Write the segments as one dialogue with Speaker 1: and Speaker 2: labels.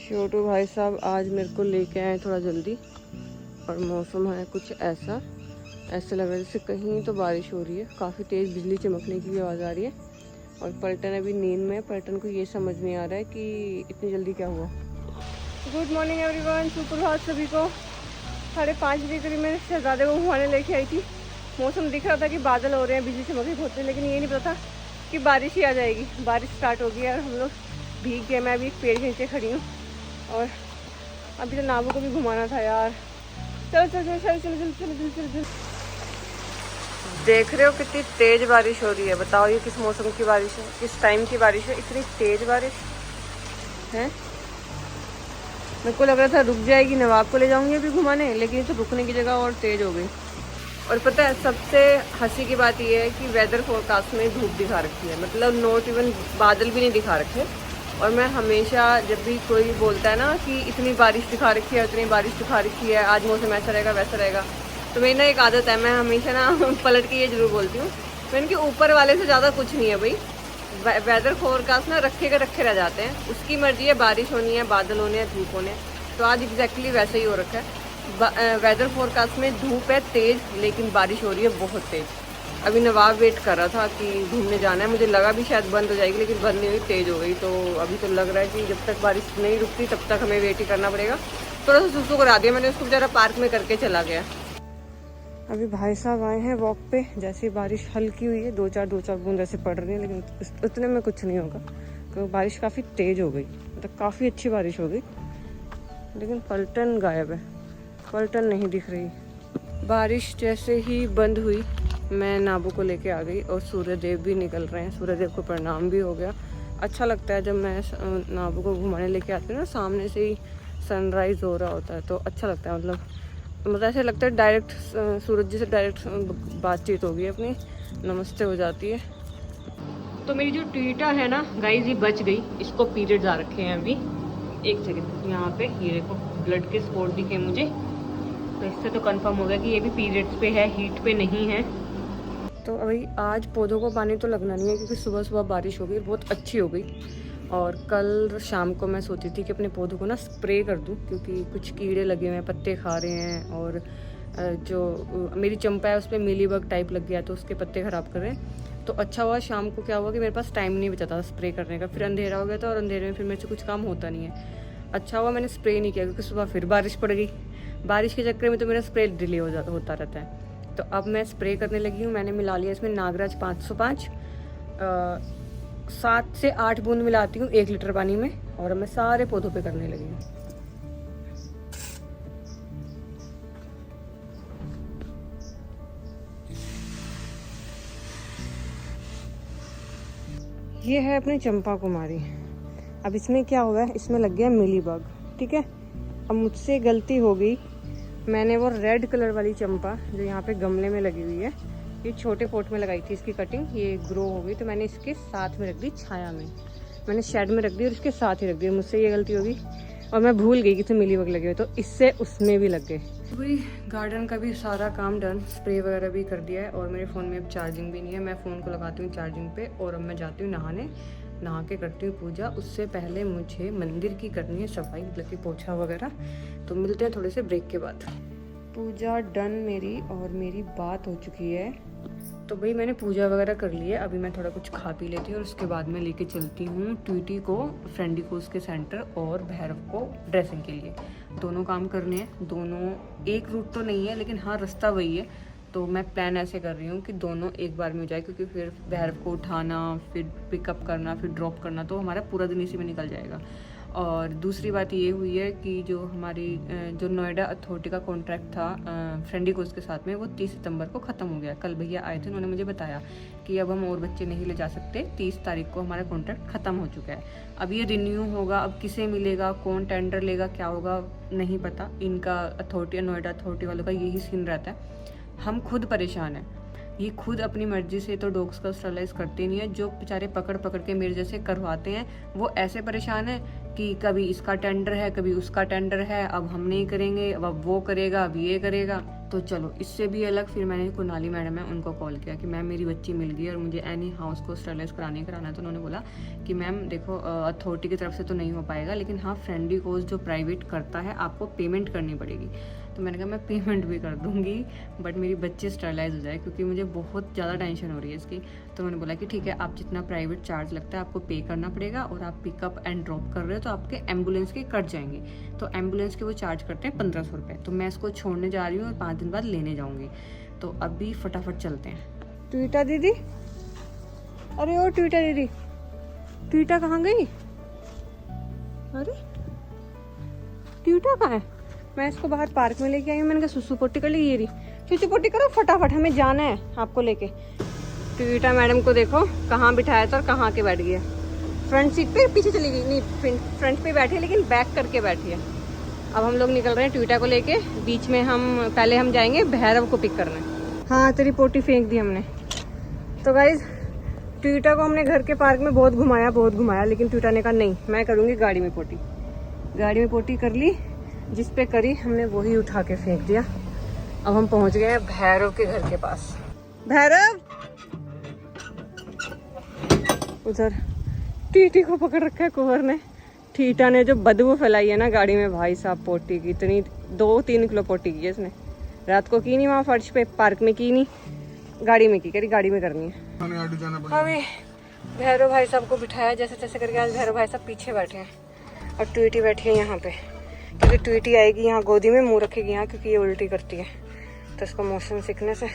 Speaker 1: छोटू भाई साहब आज मेरे को लेके आए थोड़ा जल्दी, और मौसम है कुछ ऐसा लग रहा है जैसे कहीं तो बारिश हो रही है। काफ़ी तेज़ बिजली चमकने की भी आवाज़ आ रही है, और पलटन अभी नींद में। पलटन को ये समझ नहीं आ रहा है कि इतनी जल्दी क्या हुआ। गुड मॉर्निंग एवरीवन, सुप्रभात सभी को। 5:30 बजे करीब मैं शहजादे को घुमाने लेके आई थी। मौसम दिख रहा था कि बादल हो रहे हैं, बिजली चमक रही बहुत, लेकिन ये नहीं पता कि बारिश ही आ जाएगी। बारिश स्टार्ट हो गई है और हम लोग भीग गए। मैं अभी एक पेड़ के नीचे खड़ी हूँ, और अभी तो नाबू को भी घुमाना था यार। चलो चलो चलो चलो चलो चलो चलो चलो चलो। देख रहे हो कितनी तेज बारिश हो रही है। बताओ ये किस मौसम की बारिश है, किस टाइम की बारिश है, इतनी तेज बारिश है। मेरे को लग रहा था रुक जाएगी, नवाब को ले जाऊंगी अभी घुमाने, लेकिन तो रुकने की जगह और तेज हो गई। और पता है सबसे हंसी की बात यह है कि वेदर फोरकास्ट में धूप दिखा रखी है, मतलब नॉट इवन बादल भी नहीं दिखा रखे। और मैं हमेशा जब भी कोई बोलता है ना कि इतनी बारिश दिखा रखी है, इतनी बारिश दिखा रखी है, आज मौसम ऐसा रहेगा वैसा रहेगा, तो मेरी ना एक आदत है, मैं हमेशा ना पलट के ये जरूर बोलती हूँ, मैंने कि ऊपर वाले से ज़्यादा कुछ नहीं है भाई। वेदर फोरकास्ट ना रखे के रखे रह जाते हैं, उसकी मर्जी है बारिश होनी है, बादल होने हैं, धूप होने। तो आज एग्जैक्टली वैसे ही हो रखा है। वेदर फोरकास्ट में धूप है तेज़, लेकिन बारिश हो रही है बहुत तेज़। अभी नवाब वेट कर रहा था कि घूमने जाना है, मुझे लगा भी शायद बंद हो जाएगी, लेकिन बंद नहीं हुई, तेज़ हो गई। तो अभी तो लग रहा है कि जब तक बारिश नहीं रुकती तब तक हमें वेट ही करना पड़ेगा। थोड़ा सा सुसु करा दिया मैंने उसको, बेचारा पार्क में करके चला गया। अभी भाई साहब आए हैं वॉक पे। जैसे बारिश हल्की हुई है, दो चार बूंद ऐसे पड़ रही है, लेकिन उतने में कुछ नहीं होगा क्योंकि बारिश काफ़ी तेज़ हो गई, मतलब काफ़ी अच्छी बारिश हो गई। लेकिन पलटन गायब है, पलटन नहीं दिख रही। बारिश जैसे ही बंद हुई मैं नाबू को लेके आ गई, और सूर्यदेव भी निकल रहे हैं। सूर्यदेव को प्रणाम भी हो गया। अच्छा लगता है जब मैं नाबू को घुमाने लेके आती हूँ ना, सामने से ही सनराइज़ हो रहा होता है तो अच्छा लगता है। मतलब ऐसे लगता है डायरेक्ट सूरज जी से डायरेक्ट बातचीत होगी अपनी, नमस्ते हो जाती है। तो मेरी जो ट्वीटा है ना गाइस, ये बच गई। इसको पीरियड्स आ रखे हैं अभी। एक सेकंड, यहाँ पे ये देखो ब्लड के स्पॉट दिखे मुझे, तो इससे तो कंफर्म हो गया कि ये भी पीरियड्स पे है, हीट पे नहीं है। तो अभी आज पौधों को पानी तो लगना नहीं है, क्योंकि सुबह सुबह बारिश हो गई, बहुत अच्छी हो गई। और कल शाम को मैं सोची थी कि अपने पौधों को ना स्प्रे कर दूं, क्योंकि कुछ कीड़े लगे हुए हैं, पत्ते खा रहे हैं, और जो मेरी चंपा है उस पर मिलीबग टाइप लग गया, तो उसके पत्ते ख़राब कर रहे हैं। तो अच्छा हुआ शाम को, क्या हुआ कि मेरे पास टाइम नहीं बचा था स्प्रे करने का, फिर अंधेरा हो गया था, और अंधेरे में फिर मेरे से कुछ काम होता नहीं है। अच्छा हुआ मैंने स्प्रे नहीं किया, क्योंकि सुबह फिर बारिश पड़ गई। बारिश के चक्कर में तो मेरा स्प्रे डिले होता रहता है। तो अब मैं स्प्रे करने लगी हूँ। मैंने मिला लिया इसमें नागराज 505, 7 से 8 बूंद मिलाती हूँ 1 लीटर पानी में, और मैं सारे पौधों पे करने लगी हूँ। ये है अपनी चंपा कुमारी। अब इसमें क्या हुआ है, इसमें लग गया मिलीबग, ठीक है। अब मुझसे गलती हो गई, मैंने वो रेड कलर वाली चंपा जो यहाँ पे गमले में लगी हुई है, ये छोटे पोट में लगाई थी, इसकी कटिंग ये ग्रो हो गई, तो मैंने इसके साथ में रख दी, छाया में मैंने शेड में रख दी, और इसके साथ ही रख दी। मुझसे ये गलती होगी, और मैं भूल गई कि इसमें मिलीबग लगे हुए, तो इससे उसमें भी लग गए। वही गार्डन का भी सारा काम डन, स्प्रे वगैरह भी कर दिया है, और मेरे फ़ोन में अब चार्जिंग भी नहीं है। मैं फ़ोन को लगाती हूँ चार्जिंग पे, और अब मैं जाती हूँ नहाने, नहा के करती हूँ पूजा। उससे पहले मुझे मंदिर की करनी है सफाई, मतलब कि पोछा वगैरह। तो मिलते हैं थोड़े से ब्रेक के बाद। पूजा डन मेरी, और मेरी बात हो चुकी है। तो भाई मैंने पूजा वगैरह कर ली है, अभी मैं थोड़ा कुछ खा पी लेती हूँ, और उसके बाद मैं लेके चलती हूँ ट्वीटी को फ्रेंडी को उसके सेंटर, और भैरव को ड्रेसिंग के लिए। दोनों काम करने हैं, दोनों एक रूट तो नहीं है, लेकिन हाँ रास्ता वही है। तो मैं प्लान ऐसे कर रही हूँ कि दोनों एक बार में हो जाए, क्योंकि फिर भैरव को उठाना, फिर पिकअप करना, फिर ड्रॉप करना, तो हमारा पूरा दिन इसी में निकल जाएगा। और दूसरी बात ये हुई है कि जो हमारी जो नोएडा अथॉरिटी का कॉन्ट्रैक्ट था फ्रेंडी कोर्स के साथ में, वो 30 सितंबर को ख़त्म हो गया। कल भैया आए थे, उन्होंने मुझे बताया कि अब हम और बच्चे नहीं ले जा सकते, 30 तारीख को हमारा कॉन्ट्रैक्ट ख़त्म हो चुका है। अब ये रिन्यू होगा, अब किसे मिलेगा, कौन टेंडर लेगा, क्या होगा नहीं पता। इनका अथॉरिटी, नोएडा अथॉरिटी वालों का यही सीन रहता है। हम खुद परेशान हैं, ये खुद अपनी मर्जी से तो डॉग्स का स्टरलाइज करते नहीं है। जो बेचारे पकड़ पकड़ के मेरे जैसे करवाते हैं, वो ऐसे परेशान है कि कभी इसका टेंडर है, कभी उसका टेंडर है, अब हम नहीं करेंगे, अब वो करेगा, अब ये करेगा। तो चलो इससे भी अलग फिर मैंने कुनाली मैडम है उनको कॉल किया कि मैम मेरी बच्ची मिल गई और मुझे एनी हाउस को स्टरलाइज कराना है। तो उन्होंने बोला कि मैम देखो अथॉरिटी की तरफ से तो नहीं हो पाएगा, लेकिन हाँ फ्रेंडली कोर्स जो प्राइवेट करता है आपको पेमेंट करनी पड़ेगी। तो मैंने कहा मैं पेमेंट भी कर दूंगी बट मेरी बच्ची स्टरलाइज हो जाए, क्योंकि मुझे बहुत ज़्यादा टेंशन हो रही है इसकी। तो उन्होंने बोला कि ठीक है आप जितना प्राइवेट चार्ज लगता है आपको पे करना पड़ेगा, और आप पिकअप एंड ड्रॉप कर रहे हो तो आपके एम्बुलेंस के कट जाएंगे। तो एम्बुलेंस के वो चार्ज करते हैं 1500 रुपये। तो मैं इसको छोड़ने जा रही हूँ और 5 दिन बाद लेने जाऊँगी। तो अभी फटाफट चलते हैं। ट्वीटा दीदी, अरे ओ ट्वीटा दीदी, ट्वीटा कहाँ गई? अरे ट्वीटा कहाँ है? मैं इसको बाहर पार्क में लेके आई हूँ। मैंने कहा सुसु पोटी कर ली, ये रही। सुसु पोटी करो फटाफट, हमें जाना है आपको लेके। ट्वीटा मैडम को देखो कहाँ बिठाया था और कहाँ के बैठ गया। फ्रंट सीट पे पीछे चली गई, नहीं फ्रंट पे बैठी है लेकिन बैक करके बैठी है। अब हम लोग निकल रहे हैं ट्वीटा को लेके। बीच में पहले हम जाएंगे भैरव को पिक करने। हाँ तेरी पोटी फेंक दी हमने। तो गाइज ट्वीटा को हमने घर के पार्क में बहुत घुमाया, लेकिन ट्वीटा ने कहा नहीं मैं करूँगी गाड़ी में पोटी। गाड़ी में पोटी कर ली, जिस पे करी हमने वही उठा के फेंक दिया। अब हम पहुंच गए हैं भैरव के घर के पास। भैरव उधर टीटी को पकड़ रखा है कुंवर ने। टीटा ने जो बदबू फैलाई है ना गाड़ी में, भाई साहब पोटी की इतनी 2-3 किलो पोटी की है इसने। रात को की नहीं वहाँ फर्श पे, पार्क में की नहीं, गाड़ी में की, करी गाड़ी में करनी है। अभी भैरव भाई साहब को बिठाया जैसे तैसे करके। आज भैरव भाई साहब पीछे बैठे हैं और ट्वीटी बैठी है यहाँ पे, क्योंकि ट्वीटी आएगी यहाँ गोदी में, मुंह रखेगी यहाँ, क्योंकि ये उल्टी करती है तो इसको मोशन सिकनेस है।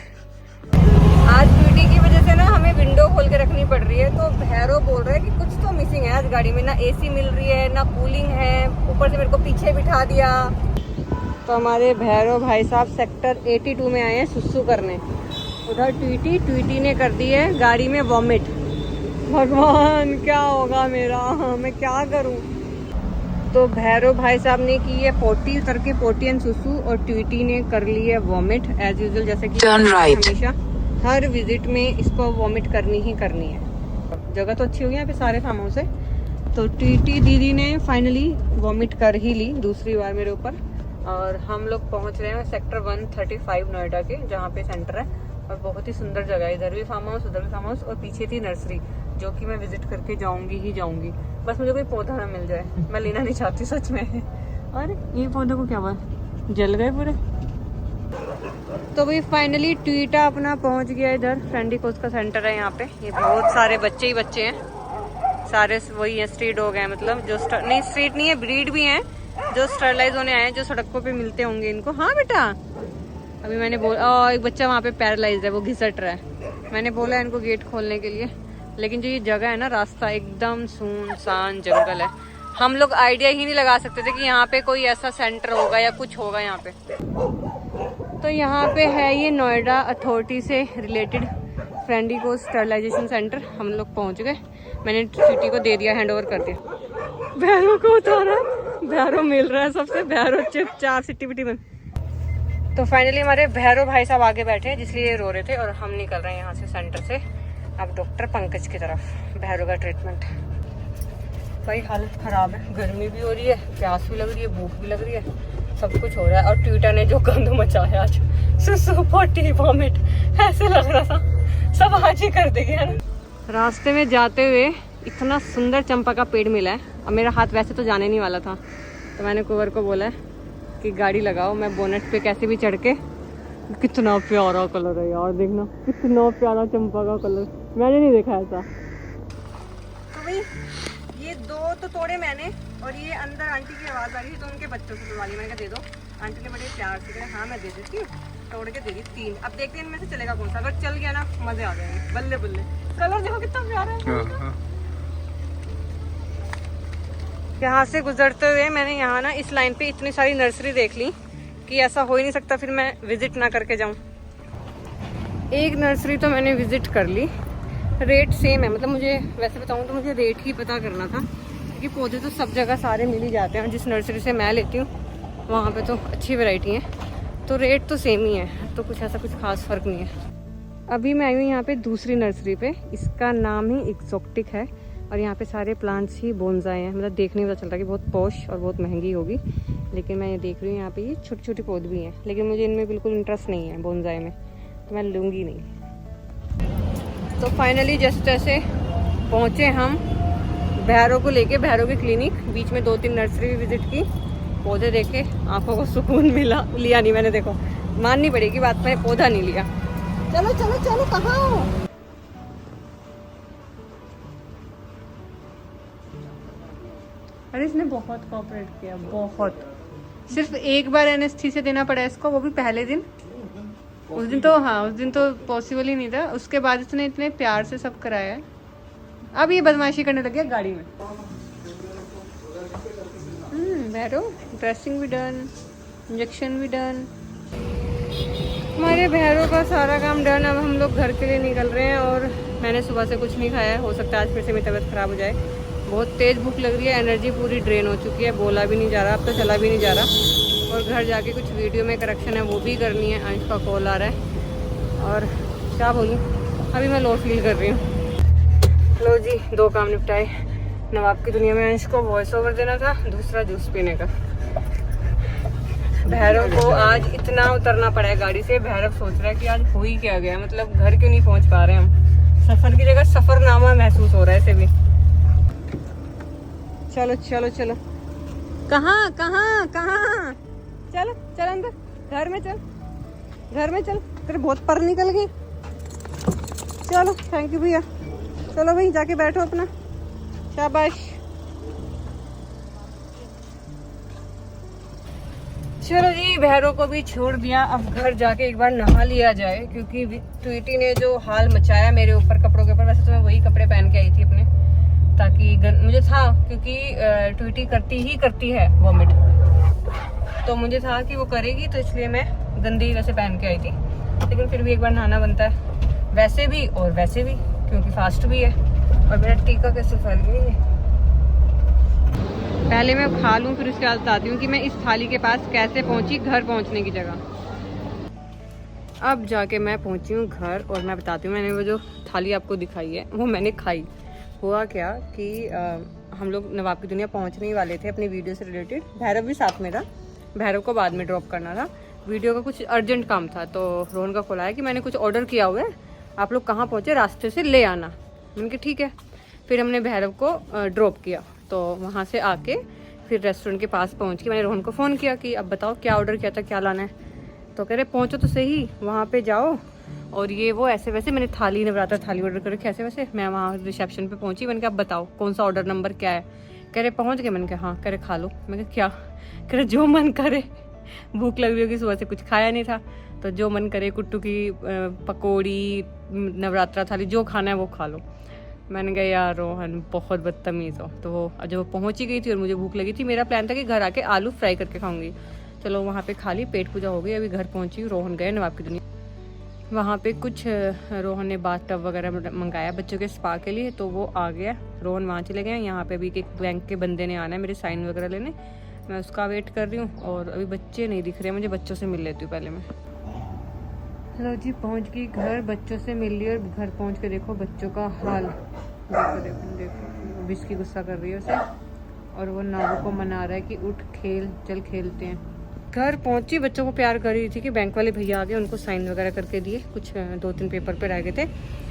Speaker 1: आज ट्वीटी की वजह से ना हमें विंडो खोल के रखनी पड़ रही है। तो भैरव बोल रहा है कि कुछ तो मिसिंग है आज गाड़ी में, ना एसी मिल रही है ना कूलिंग है, ऊपर से मेरे को पीछे बिठा दिया। तो हमारे भैरव भाई साहब सेक्टर 82 में आए हैं सुसु करने। उधर ट्वीटी ने कर दी है गाड़ी में वॉमिट। भगवान क्या होगा मेरा, मैं क्या करूँ। तो भैरव भाई साहब ने की है पोटी, उतर के पोटी एंड सुसु, और ट्वीटी ने कर ली है वॉमिट एज यूजुअल, जैसे कि हमेशा हर विजिट में इसको वॉमिट करनी ही करनी है। जगह तो अच्छी हो गई यहाँ पे, सारे फार्म हाउस है। तो ट्वीटी दीदी ने फाइनली वॉमिट कर ही ली दूसरी बार मेरे ऊपर। और हम लोग पहुँच रहे हैं सेक्टर 135 नोएडा के, जहाँ पे सेंटर है। और बहुत ही सुंदर जगह है, इधर भी फार्म हाउस उधर भी फार्म हाउस, और पीछे थी नर्सरी जो कि मैं विजिट करके जाऊंगी। बस मुझे कोई पौधा ना मिल जाए, मैं लेना नहीं चाहती सच में। अरे ये पौधे को क्या हुआ, जल गए पूरे। तो भाई फाइनली ट्वीटा अपना पहुंच गया इधर। फ्रेंडली कोर्स का सेंटर है यहाँ पे। ये बहुत सारे बच्चे ही बच्चे हैं, सारे वही हैं, स्ट्रीट डॉग हैं, मतलब जो नहीं स्ट्रीट नहीं है, ब्रीड भी हैं, जो स्टरलाइज होने आए हैं, जो सड़कों पे मिलते होंगे इनको। हाँ बेटा अभी मैंने बोला, एक बच्चा वहाँ पे पैरालाइज है, वो घिसट रहा है। मैंने बोला इनको गेट खोलने के लिए, लेकिन जो ये जगह है ना, रास्ता एकदम सुनसान जंगल है। हम लोग आइडिया ही नहीं लगा सकते थे कि यहाँ पे कोई ऐसा सेंटर होगा या कुछ होगा यहाँ पे। तो यहाँ पे है ये नोएडा अथॉरिटी से related friendly course sterilisation centre. हम लोग पहुँच गए, मैंने सिटी को दे दिया, हैंड ओवर कर दिया। भैरव को उतारा, भैरव मिल रहा है सबसे, भैरव चुपचाप सिट्टी पिटी में। तो फाइनली हमारे भैरव भाई साहब आगे बैठे हैं, जिसलिए रो रहे थे, और हम निकल रहे हैं यहाँ से सेंटर से अब डॉक्टर पंकज की तरफ। भैरव का ट्रीटमेंट भाई हालत ख़राब है, गर्मी भी हो रही है, प्यास भी लग रही है, भूख भी लग रही है, सब कुछ हो रहा है। और ट्वीटा ने जो गंद मचाया आज, सुसु पोटी वॉमिट, ऐसे लग रहा था सब आज ही कर देंगे है ना। रास्ते में जाते हुए इतना सुंदर चंपा का पेड़ मिला है। अब मेरा हाथ वैसे तो जाने नहीं वाला था, तो मैंने कुंवर को बोला है कि गाड़ी लगाओ, मैं बोनेट पे कैसे भी चढ़ के। कितना प्यारा कलर है यार, देखना कितना प्यारा चंपा का कलर, मैंने नहीं देखा ऐसा। तो भाई ये 2 तो तोड़े मैंने, और ये अंदर आंटी की आवाज़ आ रही है तो उनके बच्चों को तोड़वा ली। मैंने कहा दे दो, आंटी ने बड़े प्यार से कहा हाँ मैं दे देती हूँ, तोड़ के दे दी 3। अब देखते हैं इनमें से चलेगा कौन सा, अगर चल गया ना मजे आ जाएंगे। बल्ले बल्ले, कलर देखो कितना प्यारा है। यहाँ से गुजरते हुए मैंने यहाँ ना इस लाइन पे इतनी सारी नर्सरी देख ली कि ऐसा हो ही नहीं सकता फिर मैं विजिट ना करके जाऊँ। एक नर्सरी तो मैंने विजिट कर ली, रेट सेम है, मतलब मुझे वैसे बताऊँ तो मुझे रेट ही पता करना था, क्योंकि पौधे तो सब जगह सारे मिल ही जाते हैं। जिस नर्सरी से मैं लेती हूँ वहाँ पे तो अच्छी वैरायटी है, तो रेट तो सेम ही है, तो कुछ ऐसा कुछ खास फ़र्क नहीं है। अभी मैं आई हूँ यहाँ पे दूसरी नर्सरी पे, इसका नाम ही एक्सोटिक है, और यहाँ पे सारे प्लांट्स ही बोनसाई हैं, मतलब देखने में पता चल रहा है कि बहुत पॉश और बहुत महंगी होगी, लेकिन मैं ये देख रही हूँ यहाँ पे ये छोटे छोटे पौधे भी हैं, लेकिन मुझे इनमें बिल्कुल इंटरेस्ट नहीं है बोनसाई में, तो मैं लूँगी नहीं। तो फाइनली जस्ट ऐसे पहुँचे हम भैरव को लेके, भैरव की क्लिनिक। बीच में 2-3 नर्सरी भी विजिट की, पौधे देखे, आंखों को सुकून मिला। लिया नहीं मैंने, देखो माननी पड़ेगी बात, मैंने पौधा नहीं लिया। चलो चलो चलो, कहाँ हो? अरे इसने बहुत कोऑपरेट किया, बहुत। सिर्फ एक बार एनेस्थीसिया देना पड़ा इसको, वो भी पहले दिन। उस दिन तो हाँ, उस दिन तो पॉसिबल ही नहीं था। उसके बाद इसने इतने प्यार से सब कराया है। अब ये बदमाशी करने लग गया गाड़ी में। भैरव, ड्रेसिंग भी डन, इंजेक्शन भी डन, हमारे भैरव का सारा काम डन। अब हम लोग घर के लिए निकल रहे हैं और मैंने सुबह से कुछ नहीं खाया, हो सकता है आज फिर से मेरी तबीयत ख़राब हो जाए। बहुत तेज़ भूख लग रही है, एनर्जी पूरी ड्रेन हो चुकी है, बोला भी नहीं जा रहा, अब तो चला भी नहीं जा रहा। और घर जाके कुछ वीडियो में करेक्शन है वो भी करनी है। अंश का कॉल आ रहा है और क्या बोलूँ, अभी मैं लो फील कर रही हूँ। लो जी, 2 काम निपटाए। नवाब की दुनिया में अंश को वॉइस ओवर देना था, दूसरा जूस पीने का। भैरव को आज इतना उतरना पड़ा है गाड़ी से। भैरव सोच रहा है कि आज हो ही क्या गया, मतलब घर क्यों नहीं पहुंच पा रहे हम। सफर की जगह सफरनामा महसूस हो रहा है इसे भी। चलो चलो चलो, कहाँ कहाँ कहाँ, चलो चल अंदर, घर में चल, घर में चल, तेरे बहुत पर निकल गई। चलो थैंक यू भैया, चलो भाई जाके बैठो अपना, शाबाश। चलो जी, भैरव को भी छोड़ दिया, अब घर जाके एक बार नहा लिया जाए, क्योंकि ट्वीटी ने जो हाल मचाया मेरे ऊपर कपड़ों के ऊपर। वैसे तो मैं वही कपड़े पहन के आई थी अपने, ताकि मुझे था, क्योंकि ट्वीटी करती है वॉमिट, तो मुझे था कि वो करेगी, तो इसलिए मैं गंदी वैसे पहन के आई थी। लेकिन फिर भी एक बार नहाना बनता है, वैसे भी और वैसे भी, क्योंकि फास्ट भी है। और मेरा टीका कैसे फैल गई है। पहले मैं खा लूँ, फिर उसके बाद बताती हूँ कि मैं इस थाली के पास कैसे पहुँची, घर पहुँचने की जगह। अब जाके मैं पहुँची हूँ घर, और मैं बताती हूँ, मैंने वो जो थाली आपको दिखाई है वो मैंने खाई। हुआ क्या कि हम लोग नवाब की दुनिया पहुँचने ही वाले थे अपनी वीडियो से रिलेटेड। भैरव भी साथ में था, भैरव को बाद में ड्रॉप करना था, वीडियो का कुछ अर्जेंट काम था। तो रोहन का कॉल आया कि मैंने कुछ ऑर्डर किया हुआ है, आप लोग कहाँ पहुँचे, रास्ते से ले आना। मैंने कहा ठीक है। फिर हमने भैरव को ड्रॉप किया, तो वहाँ से आके फिर रेस्टोरेंट के पास पहुँच के मैंने रोहन को फ़ोन किया कि अब बताओ क्या ऑर्डर किया था, क्या लाना है। तो कह रहे पहुँचो तो सही, वहाँ पे जाओ और ये वो ऐसे वैसे। मैंने थाली, नवरात्र थाली ऑर्डर कर रखी ऐसे वैसे। मैं वहाँ रिसेप्शन पे पहुँची, मैंने कहा अब बताओ कौन सा ऑर्डर नंबर क्या है। कह रहे पहुँच गए। मैंने कहा हाँ। कह रहे खा लो। मैं कहा क्या? कह रहे जो मन करे, भूख लग रही होगी, सुबह से कुछ खाया नहीं था, तो जो मन करे, कुट्टू की पकौड़ी, नवरात्रा थाली, जो खाना है वो खा लो। मैंने कहा यार रोहन बहुत बदतमीज़ हो। तो वो जब वो पहुँच ही गई थी और मुझे भूख लगी थी, मेरा प्लान था कि घर आके आलू फ्राई करके खाऊंगी। चलो वहाँ पे खा ली, पेट पूजा हो गई। अभी घर पहुँची, रोहन गए नवाब की दुनिया। वहाँ पे कुछ रोहन ने बाथ टब वगैरह मंगाया बच्चों के स्पा के लिए, तो वो आ गया। रोहन वहाँ चले गए। यहाँ पे भी एक बैंक के बंदे ने आना है मेरे साइन वगैरह लेने, मैं उसका वेट कर रही हूँ। और अभी बच्चे नहीं दिख रहे, मुझे बच्चों से मिल लेती हूँ पहले मैं। चलो जी पहुँच गई घर, बच्चों से मिल ली। और घर पहुँच के देखो बच्चों का हाल, देखो देखो देखो, बिस्की गुस्सा कर रही है उसे, और वो नावू को मना रहा है कि उठ खेल, चल खेलते हैं। घर पहुंची, बच्चों को प्यार कर रही थी कि बैंक वाले भैया आ गए, उनको साइन वगैरह करके दिए, कुछ 2-3 पेपर पे रह गए थे।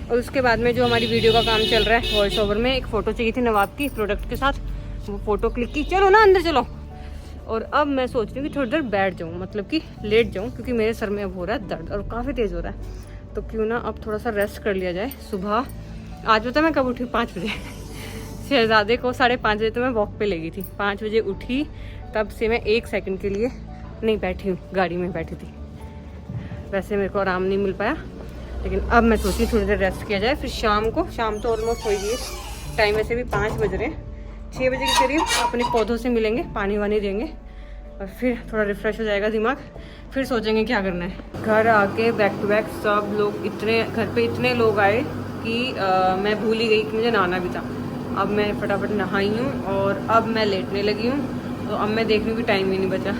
Speaker 1: और उसके बाद में जो हमारी वीडियो का काम चल रहा है वॉइस ओवर में, एक फ़ोटो चाहिए थी नवाब की प्रोडक्ट के साथ, वो फ़ोटो क्लिक की। चलो ना अंदर चलो। और अब मैं सोच रही हूँ कि थोड़ी देर बैठ जाऊँ, मतलब कि लेट जाऊँ, क्योंकि मेरे सर में अब हो रहा है दर्द और काफ़ी तेज़ हो रहा है। तो क्यों ना अब थोड़ा सा रेस्ट कर लिया जाए। सुबह आज पता मैं कब उठी, 5 बजे। शहजादे को 5:30 बजे तो मैं वॉक पे ले गई थी, 5 बजे उठी, तब से मैं 1 सेकंड के लिए नहीं बैठी हूँ, गाड़ी में बैठी थी। वैसे मेरे को आराम नहीं मिल पाया, लेकिन अब मैं सोची थोड़ी देर रेस्ट किया जाए। फिर शाम तो ऑलमोस्ट हो गई, टाइम वैसे भी 5 बज रहे हैं, 6 बजे के करीब अपने पौधों से मिलेंगे, पानी वानी देंगे, और फिर थोड़ा रिफ्रेश हो जाएगा दिमाग, फिर सोचेंगे क्या करना है। घर आके बैक टू बैक सब लोग, घर पे इतने लोग आए कि मैं भूल ही गई कि मुझे नहाना भी था। अब मैं फटाफट नहाई हूँ और अब मैं लेटने लगी हूँ। तो अब मैं देख रही हूँ कि टाइम ही नहीं बचा,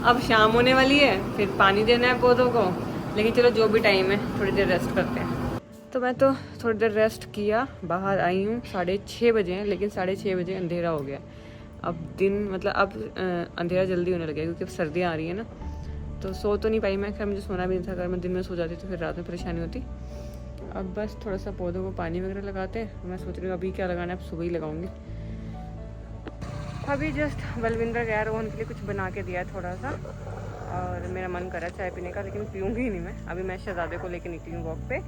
Speaker 1: अब शाम होने वाली है, फिर पानी देना है पौधों को। लेकिन चलो जो भी टाइम है, थोड़ी देर रेस्ट करते हैं। तो मैं तो थोड़ी देर रेस्ट किया, बाहर आई हूँ। 6:30 बजे हैं, लेकिन 6:30 बजे अंधेरा हो गया। अब दिन मतलब अब अंधेरा जल्दी होने लगा क्योंकि अब सर्दियाँ आ रही है ना। तो सो तो नहीं पाई मैं, खैर मुझे सोना भी नहीं था। अगर मैं दिन में सो जाती तो फिर रात में परेशानी होती। अब बस थोड़ा सा पौधों को पानी वगैरह लगाते हैं। मैं सोच रही हूँ अभी क्या लगाना है, अब सुबह ही लगाऊंगी। अभी जस्ट बलविंदर गया, रोहन के लिए कुछ बना के दिया है थोड़ा सा, और मेरा मन कर रहा है चाय पीने का, लेकिन पीऊँगी नहीं मैं। अभी मैं शहजादे को लेके निकली हूँ वॉक पे,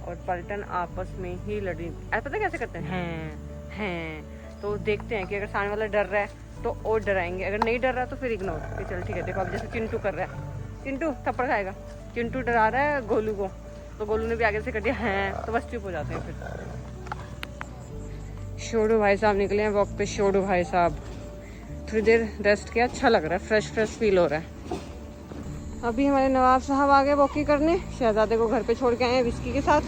Speaker 1: और पलटन आपस में ही लड़ी। पता कैसे करते हैं तो देखते हैं कि अगर सामने वाला डर रहा है तो और डराएंगे, अगर नहीं डर रहा तो फिर इग्नोर कि चल ठीक है। देखो अब जैसे चिंटू कर रहा है, चिंटू थप्पड़ खाएगा, चिंटू डरा रहा है गोलू को, तो गोलू ने भी आगे से कर दिया हैं, तो बस चुप हो जाते हैं फिर। शोडू भाई साहब निकले हैं वॉक पे। शोडू भाई साहब थोड़ी देर रेस्ट किया, अच्छा लग रहा है, फ्रेश फील हो रहा है। अभी हमारे नवाब साहब आ गए वॉकिंग करने। शहजादे को घर पे छोड़ के आए हैं विस्की के साथ।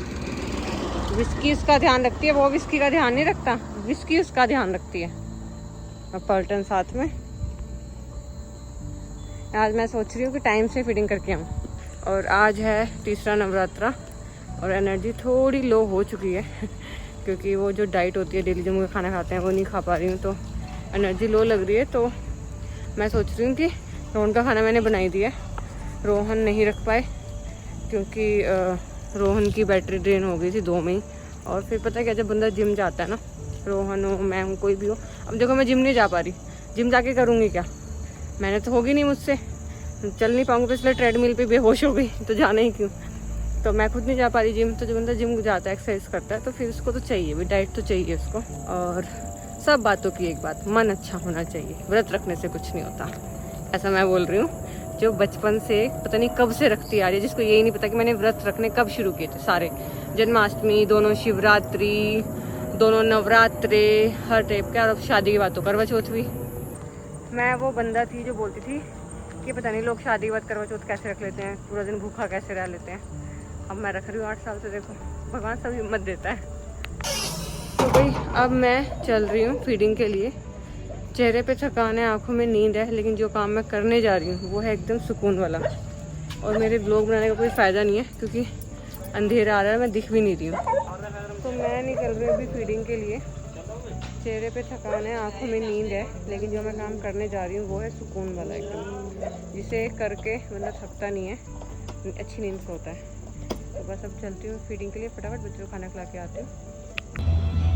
Speaker 1: विस्की उसका ध्यान रखती है, वो विस्की का ध्यान नहीं रखता, विस्की उसका ध्यान रखती है। और पलटन साथ में। आज मैं सोच रही हूँ कि टाइम से फीडिंग करके आऊँ। और आज है तीसरा नवरात्रा, और एनर्जी थोड़ी लो हो चुकी है क्योंकि वो जो डाइट होती है डेली जो मुझे खाना खाते हैं वो नहीं खा पा रही हूँ, तो एनर्जी लो लग रही है। तो मैं सोच रही हूँ कि रोहन का खाना मैंने बनाई दिया है, रोहन नहीं रख पाए क्योंकि रोहन की बैटरी ड्रेन हो गई थी 2 में ही। और फिर पता है क्या, जब बंदा जिम जाता है ना, रोहन हो मैं हूँ कोई भी हो, अब देखो मैं जिम नहीं जा पा रही, जिम जाके करूँगी क्या, मैंने तो होगी नहीं मुझसे, चल नहीं पाऊँगी, तो इसलिए ट्रेडमिल पे बेहोश हो गई, तो जाना ही क्यों। तो मैं खुद नहीं जा पा रही जिम। तो जो बंदा जिम जाता है, एक्सरसाइज करता है, तो फिर उसको तो चाहिए भी, डाइट तो चाहिए उसको। और सब बातों की एक बात, मन अच्छा होना चाहिए, व्रत रखने से कुछ नहीं होता, ऐसा मैं बोल रही हूँ। जो बचपन से पता नहीं कब से रखती आ रही है, जिसको यही नहीं पता कि मैंने व्रत रखने कब शुरू किए थे सारे, जन्माष्टमी, दोनों शिवरात्रि, दोनों नवरात्रे, हर टाइप के। और शादी की बात तो करवा चौथ भी। मैं वो बंदा थी जो बोलती थी कि पता नहीं लोग शादी के बाद करवा चौथ कैसे रख लेते हैं, पूरा दिन भूखा कैसे रह लेते हैं। अब मैं रख रही हूँ 8 साल से, देखो भगवान सब हिम्मत देता है। तो भाई अब मैं चल रही हूँ फीडिंग के लिए। चेहरे पे थकान है, आंखों में नींद है, लेकिन जो काम मैं करने जा रही हूँ वो है एकदम सुकून वाला। और मेरे ब्लॉग बनाने का कोई फ़ायदा नहीं है क्योंकि अंधेरा आ रहा है, मैं दिख भी नहीं रही हूँ। तो मैं निकल रही हूँ अभी फीडिंग के लिए। चेहरे पे थकान है, आंखों में नींद है, लेकिन जो मैं काम करने जा रही हूँ वो है सुकून वाला एकदम, जिसे करके मतलब थकता नहीं है, अच्छी नींद से होता है। तो बस अब चलती हूँ फीडिंग के लिए, फटाफट बच्चों को खाना खिला के आती हूँ।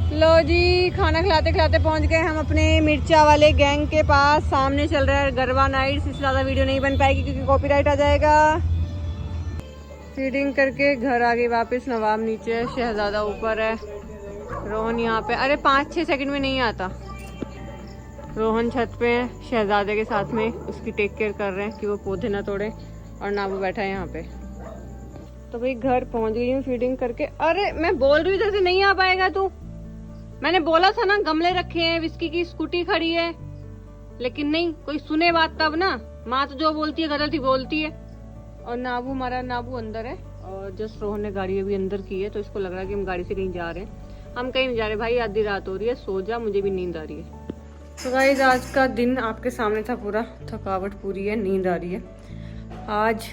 Speaker 1: लो जी, खाना खिलाते खिलाते पहुंच गए हम अपने मिर्चा वाले गैंग के पास। सामने चल रहा है गरबा नाइट्स, इससे ज़्यादा वीडियो नहीं बन पाएगी क्योंकि कॉपीराइट आ जाएगा। फीडिंग करके घर आ गई वापस। नवाब नीचे है, शहजादा ऊपर है, रोहन यहाँ पे। अरे 5-6 सेकंड में नहीं आता। रोहन छत पे है शहजादे के साथ में, उसकी टेक केयर कर रहे हैं कि वो पौधे ना तोड़े, और नाबू बैठा है यहाँ पे। तो भाई घर पहुँच गई हूँ फीडिंग करके। अरे मैं बोल रही हूँ जैसे नहीं आ पाएगा तू, मैंने बोला था ना गमले रखे हैं, विस्की की स्कूटी खड़ी है, लेकिन नहीं कोई सुने बात तब ना। माँ तो जो बोलती है गलत ही बोलती है। और नाबू हमारा नाबू अंदर है, और जस्ट रोहन ने गाड़ी अभी अंदर की है, तो इसको लग रहा है कि हम गाड़ी से कहीं जा रहे हैं। हम कहीं नहीं जा रहे भाई, आधी रात हो रही है, सो जा, मुझे भी नींद आ रही है। तो गाइस आज का दिन आपके सामने था पूरा, थकावट पूरी है, नींद आ रही है। आज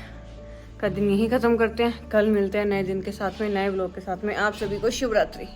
Speaker 1: का दिन यही खत्म करते हैं, कल मिलते हैं नए दिन के साथ में, नए व्लॉग के साथ में। आप सभी को शुभ रात्रि।